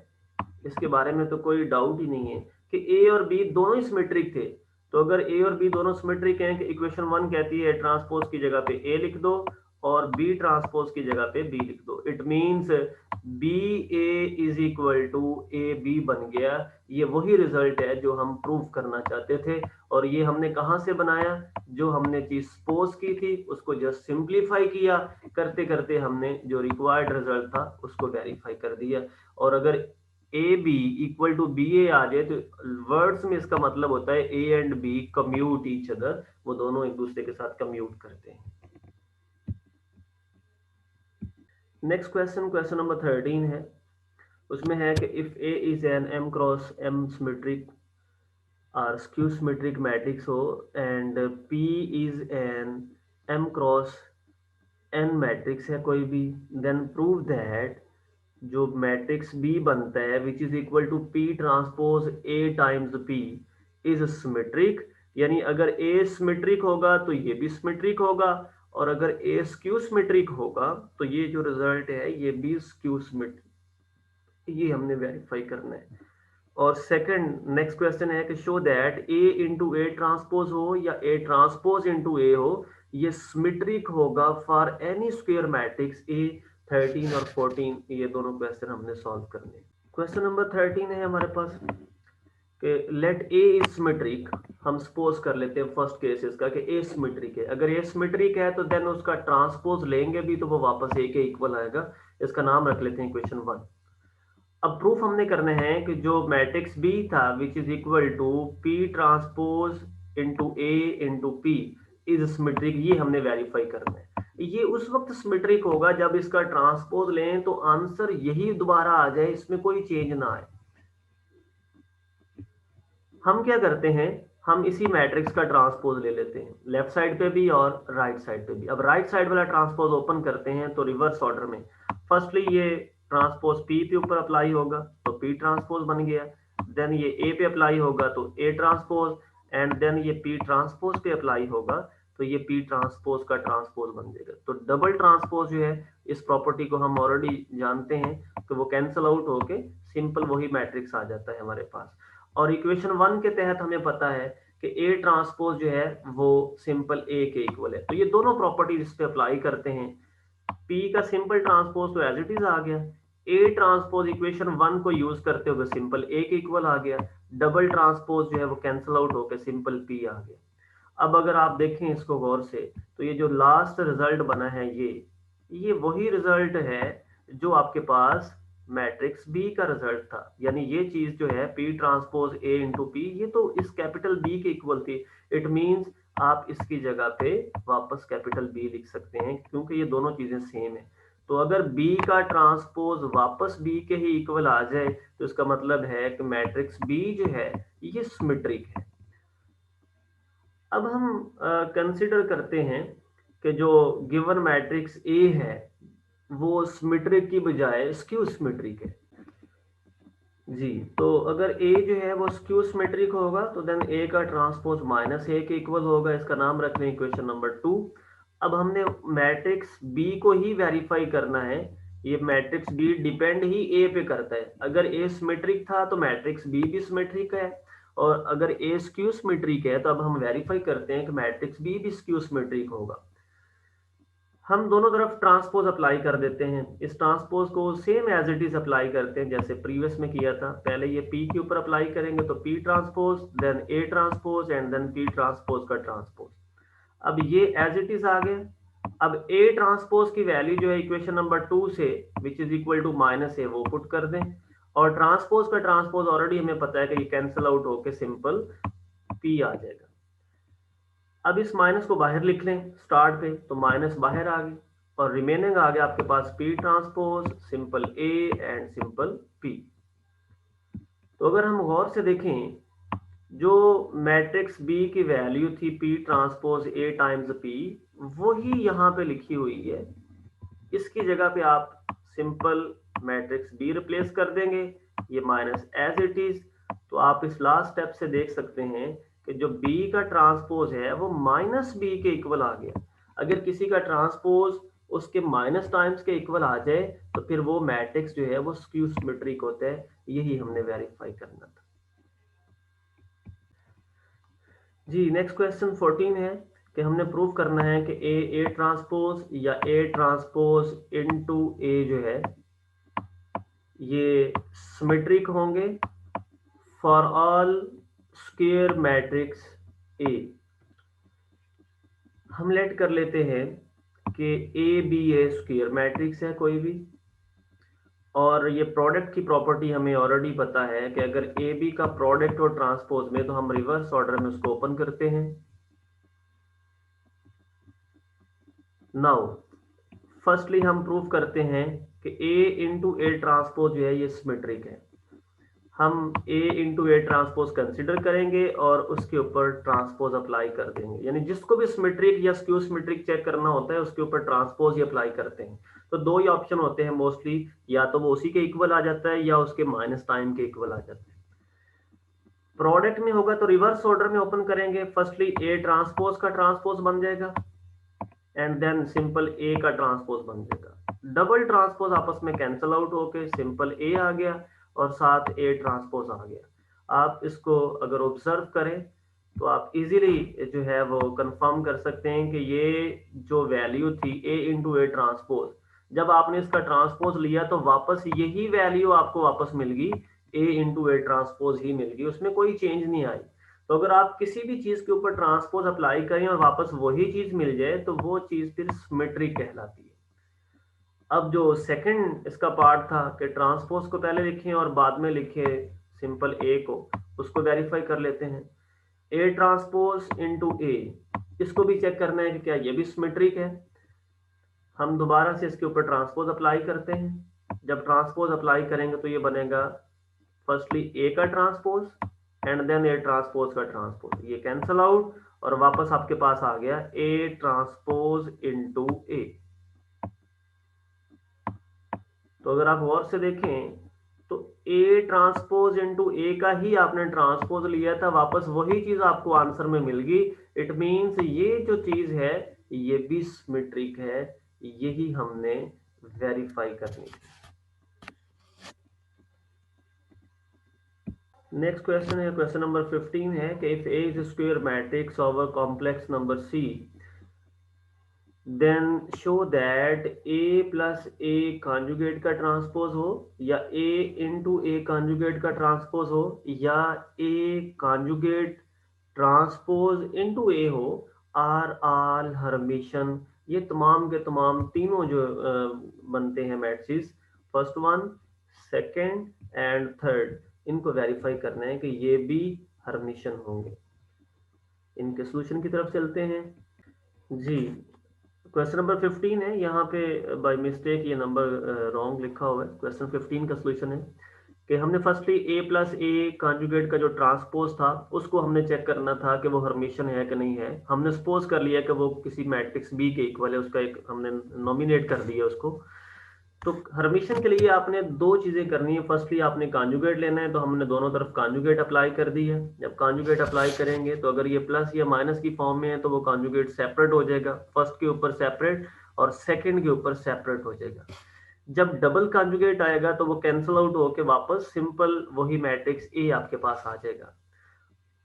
इसके बारे में तो कोई डाउट ही नहीं है कि ए और बी दोनों ही सिमेट्रिक थे। तो अगर ए और बी दोनों सिमेट्रिक हैं कि इक्वेशन 1 कहती है ट्रांसपोज की जगह पे ए लिख दो और बी ट्रांसपोज की जगह पे बी लिख दो। It means B A is equal to A B बन गया। ये वही रिजल्ट है जो हम प्रूव करना चाहते थे। और ये हमने कहां से बनाया? जो हमने चीज सपोज की थी उसको जस्ट सिंप्लीफाई किया, करते करते हमने जो रिक्वायर्ड रिजल्ट था उसको वेरीफाई कर दिया। और अगर A B equal to B A आ जाए तो वर्ड्स में इसका मतलब होता है A and B commute each other, वो दोनों एक दूसरे के साथ कम्यूट करते हैं। नेक्स्ट क्वेश्चन, क्वेश्चन नंबर 13 है। उसमें है कि if A is an M cross M symmetric और स्क्यू सिमेट्रिक मैट्रिक्स हो and P is an M cross N matrix है कोई भी, देन प्रूव दैट जो मैट्रिक्स बी बनता है which is equal to P transpose A times P is symmetric. यानी अगर ए सिमेट्रिक होगा तो ये भी सिमेट्रिक होगा, और अगर ए स्क्यू सिमेट्रिक होगा तो ये जो रिजल्ट है ये भी स्क्यू सिमेट्रिक। ये हमने वेरीफाई करना है। और सेकंड नेक्स्ट क्वेश्चन है कि show that A into A transpose हो या ए ट्रांसपोज इंटू ए हो, ये सिमेट्रिक होगा फॉर एनी स्क्वायर मैट्रिक्स ए 13 और 14। ये दोनों क्वेश्चन हमने सॉल्व करने। क्वेश्चन नंबर 13 है हमारे पास कि लेट ए इज सिमेट्रिक। हम सपोज कर लेते हैं फर्स्ट केस इसका कि ए सिमेट्रिक है। अगर ए सिमेट्रिक है तो देन उसका ट्रांसपोज लेंगे भी तो वो वापस ए के इक्वल आएगा। इसका नाम रख लेते हैं इक्वेशन 1। अब प्रूफ हमने करने हैं कि जो मैट्रिक्स बी था which is equal to P transpose into A into P is symmetric, ये हमने वेरीफाई करना है। ये उस वक्त सिमेट्रिक होगा जब इसका ट्रांसपोज लें तो आंसर यही दोबारा आ जाए, इसमें कोई चेंज ना आए। हम क्या करते हैं, हम इसी मैट्रिक्स का ट्रांसपोज ले लेते हैं लेफ्ट साइड पे भी और राइट साइड पे भी। अब राइट साइड वाला ट्रांसपोज ओपन करते हैं तो रिवर्स ऑर्डर में फर्स्टली ये ट्रांसपोज पी पे ऊपर अप्लाई होगा तो पी ट्रांसपोज बन गया। देन ये ए पे अप्लाई होगा तो ए ट्रांसपोज, एंड देन ये पी ट्रांसपोज पे अप्लाई होगा तो ये पी ट्रांसपोज का ट्रांसपोज बन जाएगा। तो डबल ट्रांसपोज जो है इस प्रॉपर्टी को हम ऑलरेडी जानते हैं कि वो कैंसिल आउट होके सिंपल वही मैट्रिक्स आ जाता है हमारे पास। और इक्वेशन 1 के तहत हमें पता है कि ए ट्रांसपोज जो है वो सिंपल ए के इक्वल है। तो ये दोनों प्रॉपर्टीज इस पे अप्लाई करते हैं। पी का सिंपल ट्रांसपोज तो एज इट इज आ गया, ए ट्रांसपोज इक्वेशन 1 को यूज करते हुए सिंपल ए के इक्वल आ गया, डबल ट्रांसपोज जो है वो कैंसिल आउट होकर सिंपल पी आ गया। अब अगर आप देखें इसको गौर से तो ये जो लास्ट रिजल्ट बना है ये वही रिजल्ट है जो आपके पास मैट्रिक्स बी का रिजल्ट था। यानी ये चीज जो है पी ट्रांसपोज ए इंटू पी ये तो इस कैपिटल बी के इक्वल थी। इट मींस आप इसकी जगह पे वापस कैपिटल बी लिख सकते हैं क्योंकि ये दोनों चीजें सेम है। तो अगर बी का ट्रांसपोज वापस बी के ही इक्वल आ जाए तो इसका मतलब है कि मैट्रिक्स बी जो है ये सिमेट्रिक है। अब हम कंसिडर करते हैं कि जो गिवन मैट्रिक्स ए है वो सिमेट्रिक की बजाय स्क्यू सिमेट्रिक है जी। तो अगर ए जो है वो स्क्यू सिमेट्रिक होगा तो देन ए का ट्रांसपोज माइनस ए के इक्वल होगा। इसका नाम रख लें इक्वेशन नंबर 2। अब हमने मैट्रिक्स बी को ही वेरीफाई करना है। ये मैट्रिक्स बी डिपेंड ही ए पे करता है। अगर ए सिमेट्रिक था तो मैट्रिक्स बी भी सिमेट्रिक है, और अगर ए स्क्यू सिमेट्रिक है तो अब हम वेरीफाई करते हैं कि मैट्रिक्स बी भी स्क्यू सिमेट्रिक होगा। हम दोनों तरफ ट्रांसपोज अप्लाई कर देते हैं। इस ट्रांसपोज को same as it is apply करते हैं जैसे प्रीवियस में किया था। पहले ये पी के ऊपर अप्लाई करेंगे तो P transpose, then A transpose and then P transpose का ट्रांसपोज। अब ये एज इट इज आ गया। अब ए ट्रांसपोज की वैल्यू जो है इक्वेशन नंबर 2 से which is equal to minus A वो पुट कर दें, और ट्रांसपोज का ट्रांसपोज ऑलरेडी हमें पता है कि ये कैंसिल आउट होके सिंपल पी आ जाएगा। अब इस माइनस को बाहर लिख लें स्टार्ट पे तो माइनस बाहर आ गई और रिमेनिंग आ गया आपके पास P transpose simple A and simple P. तो अगर हम गौर से देखें जो मैट्रिक्स बी की वैल्यू थी P transpose A times P वही यहाँ पे लिखी हुई है। इसकी जगह पे आप सिंपल मैट्रिक्स बी रिप्लेस कर देंगे, ये माइनस एज इट इज। तो आप इस लास्ट स्टेप से देख सकते हैं कि जो B का ट्रांसपोज है वो माइनस बी के इक्वल आ गया। अगर किसी का ट्रांसपोज उसके माइनस टाइम्स के इक्वल आ जाए तो फिर वो मैट्रिक्स जो है वो स्क्यू सिमेट्रिक होता है। यही हमने वेरीफाई करना था जी। नेक्स्ट क्वेश्चन 14 है कि हमने प्रूव करना है कि ए ट्रांसपोज या ए ट्रांसपोज इनटू ए जो है ये सिमेट्रिक होंगे for all square matrix A. हम लेट कर लेते हैं कि A B A square matrix है कोई भी, और ये प्रोडक्ट की प्रॉपर्टी हमें ऑलरेडी पता है कि अगर ए बी का प्रोडक्ट और ट्रांसपोज में तो हम रिवर्स ऑर्डर में उसको ओपन करते हैं। नाउ फर्स्टली हम प्रूव करते हैं कि ए इंटू ए ट्रांसपोज जो है ये सिमेट्रिक है। हम A into A transpose consider करेंगे और उसके ऊपर ट्रांसपोज अप्लाई कर देंगे। यानी जिसको भी सिमेट्रिक या स्क्यू सिमेट्रिक चेक करना होता है उसके ऊपर ट्रांसपोज ही अप्लाई करते हैं। तो दो ही ऑप्शन होते हैं मोस्टली, या तो वो उसी के इक्वल आ जाता है या उसके माइनस टाइम के इक्वल आ जाता है। प्रोडक्ट में होगा तो रिवर्स ऑर्डर में ओपन करेंगे। फर्स्टली ए ट्रांसपोज का ट्रांसपोज बन जाएगा एंड देन सिंपल ए का ट्रांसपोज बन जाएगा। डबल ट्रांसपोज आपस में कैंसिल आउट होके सिंपल ए आ गया और साथ ए ट्रांसपोज आ गया। आप इसको अगर ऑब्जर्व करें तो आप इजीली जो है वो कंफर्म कर सकते हैं कि ये जो वैल्यू थी ए इंटू ए ट्रांसपोज, जब आपने इसका ट्रांसपोज लिया तो वापस यही वैल्यू आपको वापस मिल गई, ए इंटू ए ट्रांसपोज ही मिल गई, उसमें कोई चेंज नहीं आई। तो अगर आप किसी भी चीज के ऊपर ट्रांसपोज अप्लाई करें और वापस वही चीज मिल जाए तो वो चीज फिर सिमेट्री कहलाती है। अब जो सेकंड इसका पार्ट था कि ट्रांसपोज को पहले लिखें और बाद में लिखे सिंपल ए को, उसको वेरीफाई कर लेते हैं। ए ट्रांसपोज इंटू ए, इसको भी चेक करना है कि क्या ये भी सिमेट्रिक है। हम दोबारा से इसके ऊपर ट्रांसपोज अप्लाई करते हैं। जब ट्रांसपोज अप्लाई करेंगे तो ये बनेगा फर्स्टली ए का transpose and then A transpose का ट्रांसपोज, ये कैंसल आउट और वापस आपके पास आ गया ए ट्रांसपोज इंटू ए। तो अगर आप गौर से देखें तो ए ट्रांसपोज इंटू ए का ही आपने ट्रांसपोज लिया था, वापस वही चीज आपको आंसर में मिल गई। इट मींस ये जो चीज है ये भी सिमेट्रिक है, यही हमने वेरीफाई करनी थी। नेक्स्ट क्वेश्चन है, क्वेश्चन नंबर 15 है कि if A is square matrix of a complex number C then show that A plus A conjugate का ट्रांसपोज हो, या ए इंटू ए कॉन्जुगेट का ट्रांसपोज हो, या A conjugate transpose into A हो, आर आल हर्मिशन। ये तमाम के तमाम तीनों जो बनते हैं matrix, first one, second and third, इनको वेरीफाई करना है कि ये भी हर्मिशन होंगे। इनके सोल्यूशन की तरफ चलते हैं जी। क्वेश्चन नंबर 15 है, यहाँ पे बाय मिस्टेक ये नंबर रॉन्ग लिखा हुआ है। क्वेश्चन 15 का सोल्यूशन है कि हमने firstly A plus A conjugate का जो ट्रांसपोज था उसको हमने चेक करना था कि वो हर्मिशन है कि नहीं है। हमने सपोज कर लिया कि वो किसी मैट्रिक्स बी के इक्वल है, उसका एक हमने नॉमिनेट कर दिया उसको। तो हर्मिशन के लिए आपने दो चीजें करनी है। फर्स्टली आपने कॉन्जुगेट लेना है, तो हमने दोनों तरफ कॉन्जुगेट अप्लाई कर दी है। जब कॉन्जुगेट अप्लाई करेंगे तो अगर ये प्लस या माइनस की फॉर्म में है तो वो कॉन्जुगेट सेपरेट हो जाएगा, फर्स्ट के ऊपर सेपरेट और सेकंड के ऊपर सेपरेट हो जाएगा। जब डबल कॉन्जुगेट आएगा तो वो कैंसिल आउट होकर वापस सिंपल वही मैट्रिक्स ए आपके पास आ जाएगा।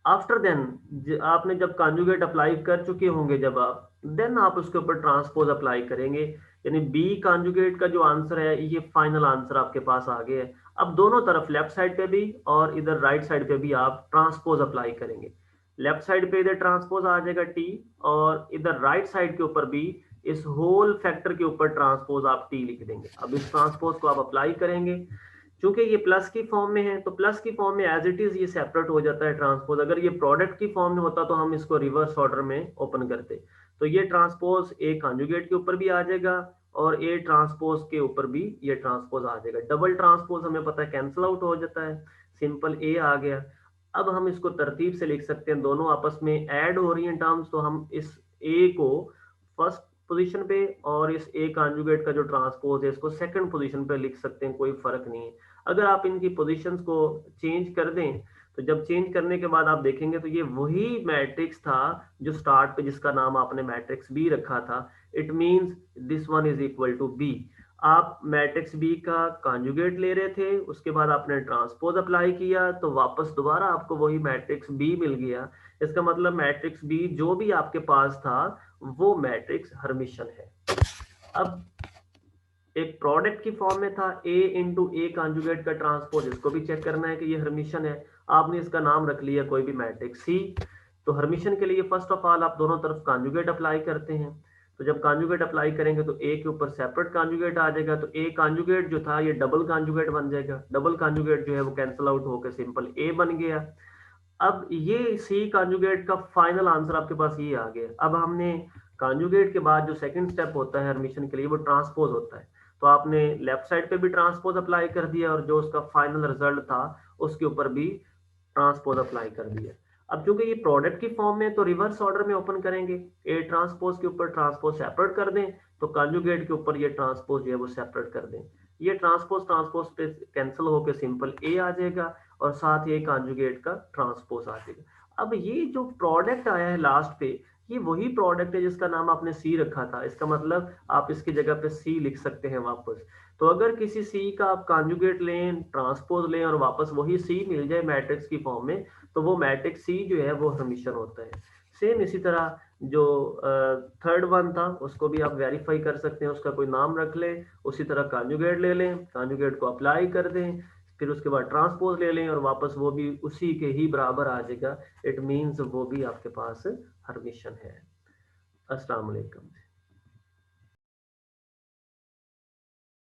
आफ्टर देन आपने जब कॉन्जुगेट अप्लाई कर चुके होंगे जब आप, देन आप उसके ऊपर ट्रांसपोज अप्लाई करेंगे, यानी बी कॉन्जुगेट का जो आंसर है ये फाइनल आंसर आपके पास आ गया है। अब दोनों तरफ लेफ्ट साइड पे भी और इधर राइट साइड पे भी आप ट्रांसपोज अप्लाई करेंगे। लेफ्ट साइड पे इधर ट्रांसपोज आ जाएगा टी, और इधर राइट साइड के ऊपर भी इस होल फैक्टर के ऊपर ट्रांसपोज आप टी लिख देंगे। अब इस ट्रांसपोज को आप अप्लाई करेंगे, चूंकि ये प्लस की फॉर्म में है तो प्लस की फॉर्म में एज इट इज ये सेपरेट हो जाता है ट्रांसपोज। अगर ये प्रोडक्ट की फॉर्म में होता तो हम इसको रिवर्स ऑर्डर में ओपन करते, तो ये ट्रांसपोज ए कॉन्जुगेट के ऊपर भी आ जाएगा और ए ट्रांसपोज के ऊपर भी ये ट्रांसपोज आ जाएगा। डबल ट्रांसपोज हमें पता है कैंसिल आउट हो जाता है, सिंपल ए आ गया। अब हम इसको तरतीब से लिख सकते हैं, दोनों आपस में ऐड हो रही हैं टर्म्स, तो हम इस ए को फर्स्ट पोजीशन पे और इस ए कॉन्जुगेट का जो ट्रांसपोज है इसको सेकंड पोजीशन पे लिख सकते हैं, कोई फर्क नहीं है। अगर आप इनकी पोजीशंस को चेंज कर दें तो जब चेंज करने के बाद आप देखेंगे तो ये वही मैट्रिक्स था जो स्टार्ट पे जिसका नाम आपने मैट्रिक्स बी रखा था। It means this one is equal to B. आप मैट्रिक्स बी का कॉन्जुगेट ले रहे थे, उसके बाद आपने ट्रांसपोज अप्लाई किया तो वापस दोबारा आपको वही मैट्रिक्स बी मिल गया। इसका मतलब मैट्रिक्स बी जो भी आपके पास था वो मैट्रिक्स हर्मिशन है। अब एक प्रोडक्ट की फॉर्म में था ए इंटू ए कॉन्जुगेट का ट्रांसपोज, इसको भी चेक करना है कि ये हर्मिशन है। आपने इसका नाम रख लिया कोई भी मैट्रिक्स सी। तो हर्मिशन के लिए फर्स्ट ऑफ ऑल आप दोनों तरफ कॉन्जुगेट अप्लाई करते हैं। तो जब कॉन्जुगेट अप्लाई करेंगे तो ए के ऊपर सेपरेट कॉन्जुगेट आ जाएगा, तो ए कॉन्जुगेट जो था ये डबल कॉन्जुगेट बन जाएगा। डबल कॉन्जुगेट जो है वो कैंसिल आउट होकर सिंपल ए बन गया। अब ये सी कॉन्जुगेट का फाइनल आंसर आपके पास ये आ गया। अब हमने कॉन्जुगेट के बाद जो सेकंड स्टेप होता है हर्मिशन के लिए वो ट्रांसपोज होता है, तो आपने लेफ्ट साइड पे भी ट्रांसपोज अप्लाई कर दिया और जो उसका फाइनल रिजल्ट था उसके ऊपर भी ट्रांसपोज अप्लाई कर दिया। अब चूंकि ये प्रोडक्ट की फॉर्म में तो रिवर्स ऑर्डर में ओपन करेंगे, ए ट्रांसपोज के ऊपर ट्रांसपोज सेपरेट कर दें तो कॉन्जुगेट के ऊपर ये ट्रांसपोज जो है वो सेपरेट कर दें। ये ट्रांसपोज ट्रांसपोज पे कैंसिल होकर सिंपल ए आ जाएगा और साथ ही कॉन्जुगेट का ट्रांसपोज आ जाएगा। अब ये जो प्रोडक्ट आया है लास्ट पे, ये वही प्रोडक्ट है जिसका नाम आपने सी रखा था, इसका मतलब आप इसकी जगह पे सी लिख सकते हैं वापस। तो अगर किसी सी का आप कॉन्जुगेट लें, ट्रांसपोज लें और वापस वही सी मिल जाए मैट्रिक्स की फॉर्म में, तो वो मैट्रिक्स सी जो है वो हर्मिशन होता है। सेम इसी तरह जो थर्ड वन था उसको भी आप वेरीफाई कर सकते हैं, उसका कोई नाम रख लें, उसी तरह कॉन्जुगेट ले लें, कॉन्जुगेट को अप्लाई कर दें, फिर उसके बाद ट्रांसपोज ले लें और वापस वो भी उसी के ही बराबर आ जाएगा। इट मीन्स वो भी आपके पास हर्मिशन है। अस्सलाम वालेकुम।